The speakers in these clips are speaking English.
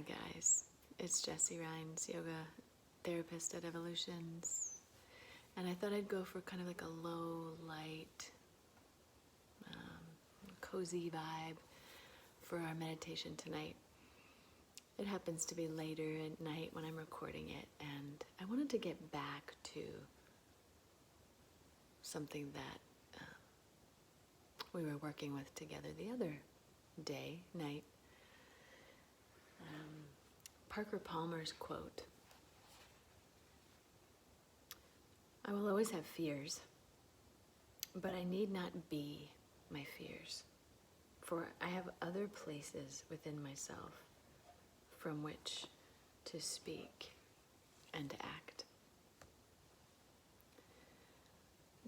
Hi guys, it's Jessie Rhines, yoga therapist at Evolutions, and I thought I'd go for kind of like a low, light, cozy vibe for our meditation tonight. It happens to be later at night when I'm recording it, and I wanted to get back to something that we were working with together the other night. Parker Palmer's quote, "I will always have fears, but I need not be my fears, for I have other places within myself from which to speak and to act."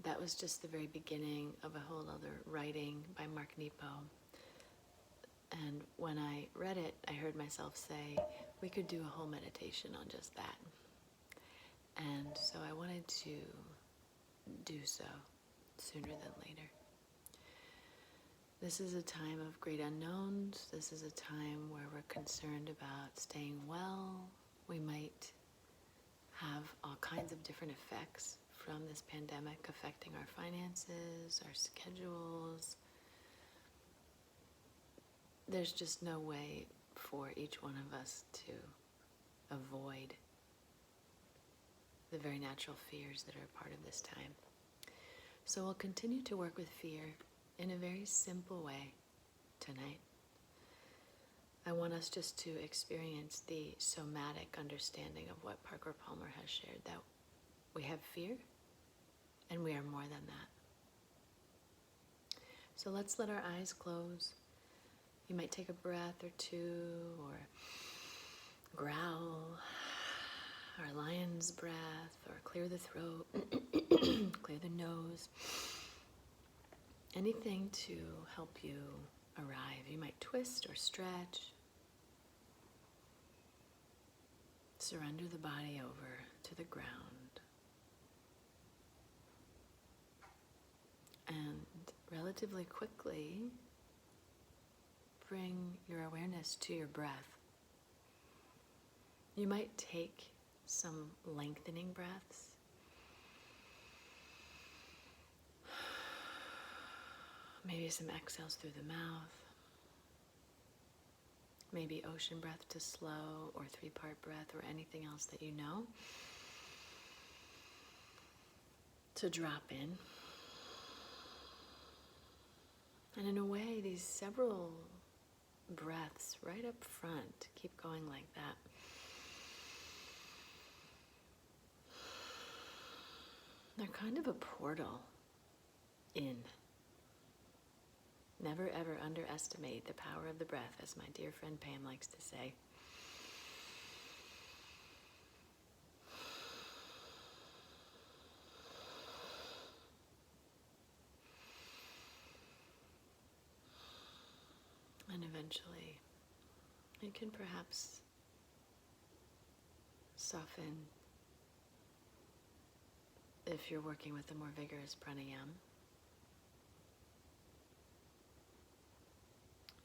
That was just the very beginning of a whole other writing by Mark Nepo. And when I read it, I heard myself say, we could do a whole meditation on just that. And so I wanted to do so sooner than later. This is a time of great unknowns. This is a time where we're concerned about staying well. We might have all kinds of different effects from this pandemic affecting our finances, our schedules. There's just no way for each one of us to avoid the very natural fears that are part of this time. So we'll continue to work with fear in a very simple way tonight. I want us just to experience the somatic understanding of what Parker Palmer has shared, that we have fear and we are more than that. So let's let our eyes close. You might take a breath or two, or growl, or a lion's breath, or clear the throat, clear the nose. Anything to help you arrive. You might twist or stretch. Surrender the body over to the ground. And relatively quickly, bring your awareness to your breath. You might take some lengthening breaths. Maybe some exhales through the mouth. Maybe ocean breath to slow, or 3-part breath, or anything else that you know to drop in. And in a way, these several breaths right up front, keep going like that. They're kind of a portal in. Never ever underestimate the power of the breath, as my dear friend Pam likes to say. And eventually, it can perhaps soften if you're working with a more vigorous pranayama.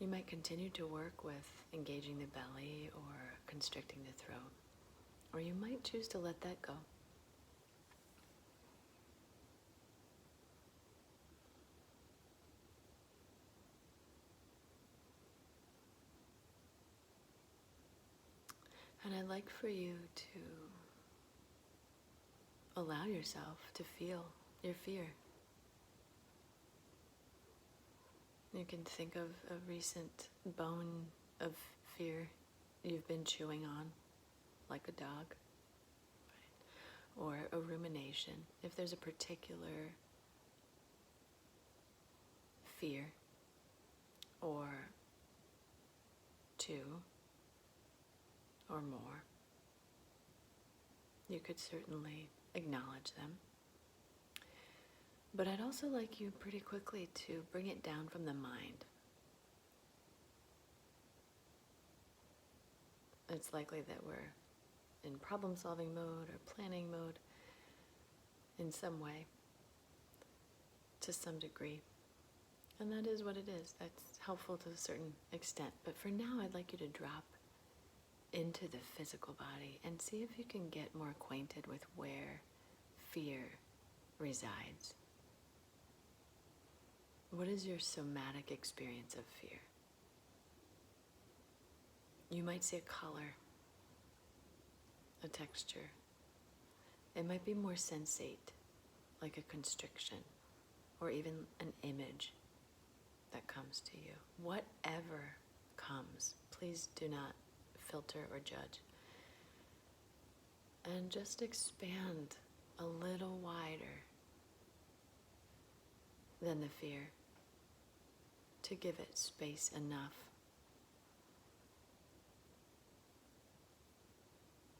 You might continue to work with engaging the belly or constricting the throat, or you might choose to let that go. And I'd like for you to allow yourself to feel your fear. You can think of a recent bone of fear you've been chewing on, like a dog, or a rumination. If there's a particular fear, or two, or more, you could certainly acknowledge them. But I'd also like you pretty quickly to bring it down from the mind. It's likely that we're in problem-solving mode or planning mode in some way, to some degree. And that is what it is. That's helpful to a certain extent. But for now, I'd like you to drop into the physical body and see if you can get more acquainted with where fear resides. What is your somatic experience of fear? You might see a color, a texture. It might be more sensate, like a constriction, or even an image that comes to you. Whatever comes, please do not filter or judge. And just expand a little wider than the fear to give it space enough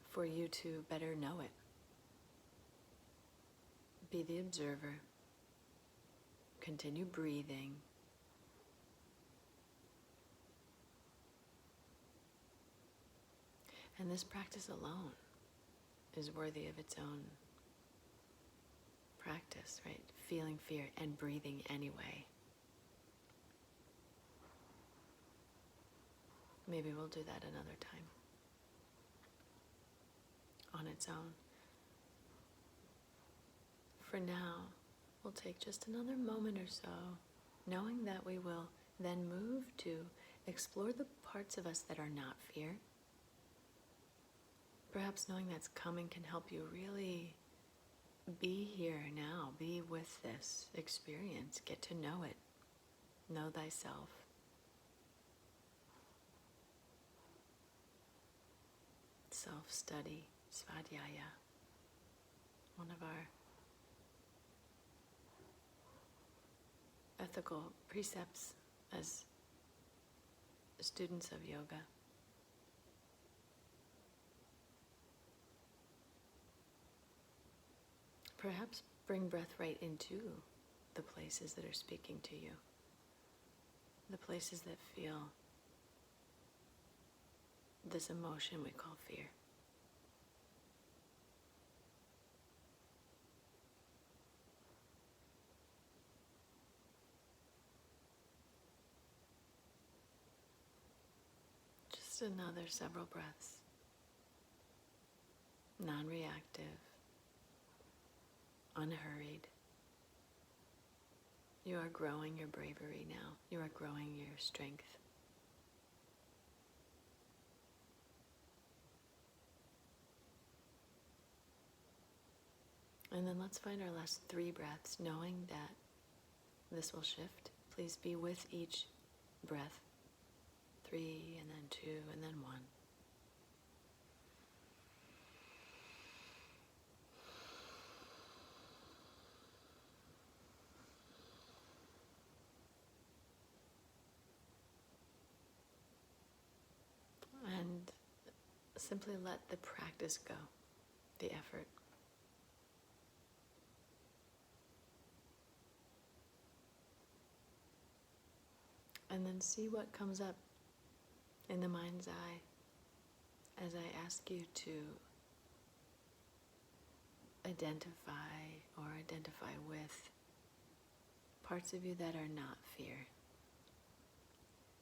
for you to better know it. Be the observer. Continue breathing. And this practice alone is worthy of its own practice, right? Feeling fear and breathing anyway. Maybe we'll do that another time on its own. For now, we'll take just another moment or so, knowing that we will then move to explore the parts of us that are not fear. Perhaps knowing that's coming can help you really be here now, be with this experience, get to know it, know thyself. Self-study, svadhyaya, one of our ethical precepts as students of yoga. Perhaps bring breath right into the places that are speaking to you, the places that feel this emotion we call fear. Just another several breaths, non-reactive, unhurried. You are growing your bravery now. You are growing your strength. And then let's find our last 3 breaths, knowing that this will shift. Please be with each breath. 3, and then 2, and then 1. And simply let the practice go, the effort. And then see what comes up in the mind's eye as I ask you to identify with parts of you that are not fear.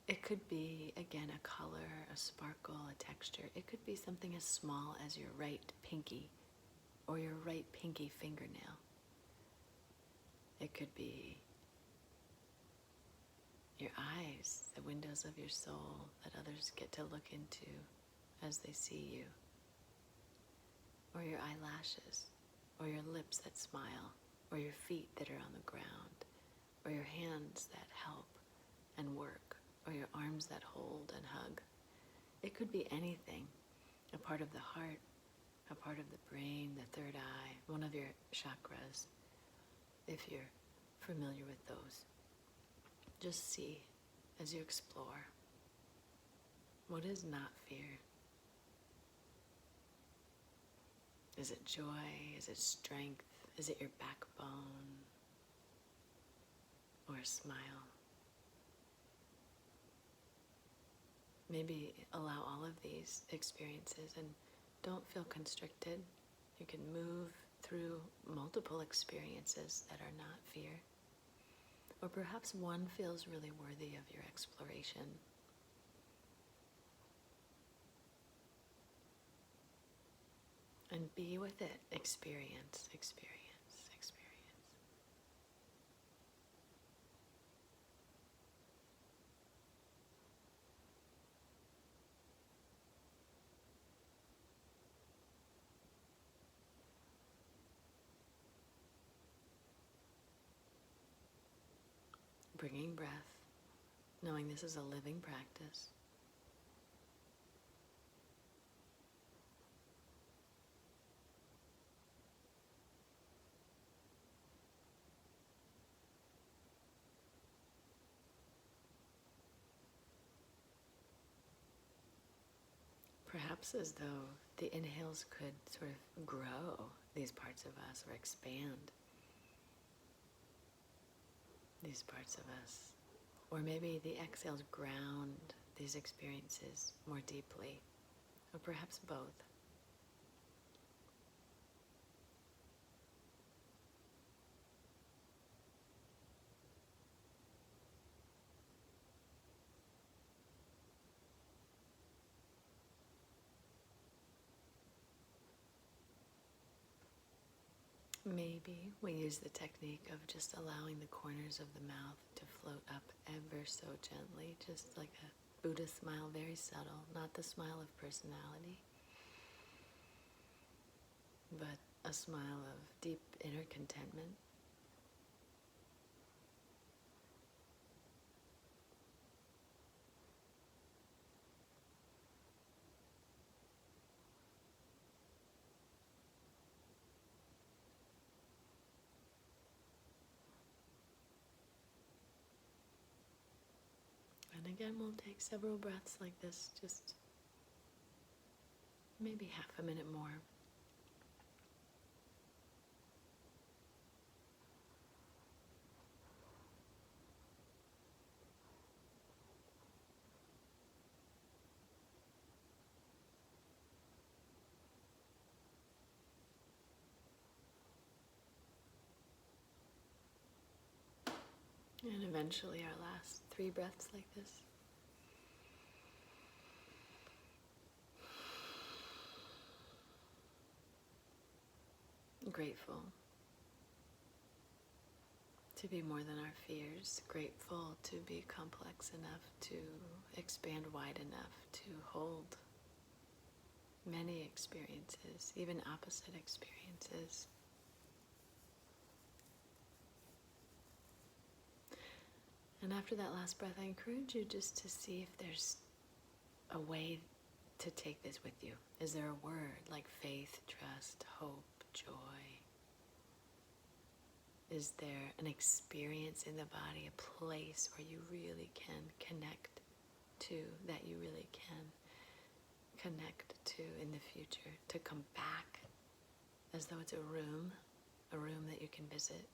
It could be, again, a color, a sparkle, a texture. It could be something as small as your right pinky or your right pinky fingernail. It could be your eyes, the windows of your soul that others get to look into as they see you. Or your eyelashes, or your lips that smile, or your feet that are on the ground, or your hands that help and work, or your arms that hold and hug. It could be anything, a part of the heart, a part of the brain, the third eye, one of your chakras, if you're familiar with those. Just see as you explore, what is not fear? Is it joy? Is it strength? Is it your backbone? Or a smile? Maybe allow all of these experiences and don't feel constricted. You can move through multiple experiences that are not fear. Or perhaps one feels really worthy of your exploration. And be with it. Experience, experience, experience. Bringing breath, knowing this is a living practice. Perhaps as though the inhales could sort of grow these parts of us or expand these parts of us. Or maybe the exhales ground these experiences more deeply, or perhaps both. Maybe we use the technique of just allowing the corners of the mouth to float up ever so gently, just like a Buddha smile, very subtle, not the smile of personality, but a smile of deep inner contentment. And again, we'll take several breaths like this, just maybe half a minute more. And eventually our last 3 breaths like this. Grateful to be more than our fears, grateful to be complex enough to expand wide enough to hold many experiences, even opposite experiences. And after that last breath, I encourage you just to see if there's a way to take this with you. Is there a word like faith, trust, hope, joy? Is there an experience in the body, a place where you really can connect to, that you really can connect to in the future, to come back as though it's a room that you can visit?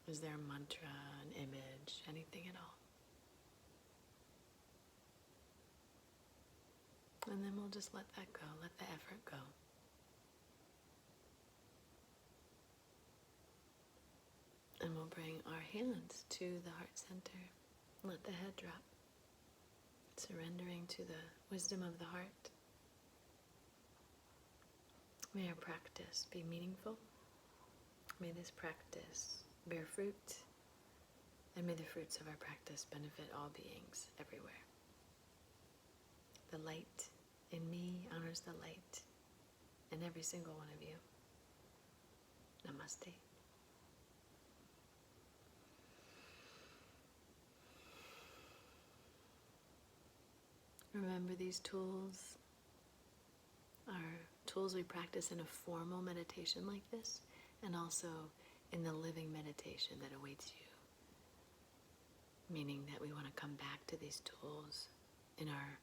Is there a mantra, an image, anything at all? And then we'll just let that go, let the effort go. And we'll bring our hands to the heart center. Let the head drop, surrendering to the wisdom of the heart. May our practice be meaningful. May this practice bear fruit. And may the fruits of our practice benefit all beings everywhere. The light in me honors the light in every single one of you. Namaste. Remember, these tools are tools we practice in a formal meditation like this, and also in the living meditation that awaits you. Meaning that we want to come back to these tools in our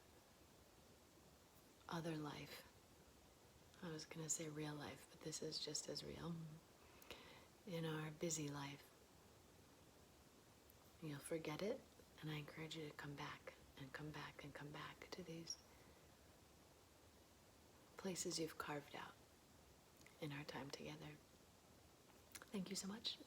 other life. I was going to say real life, but this is just as real. In our busy life. You'll forget it, and I encourage you to come back and come back and come back to these places you've carved out in our time together. Thank you so much.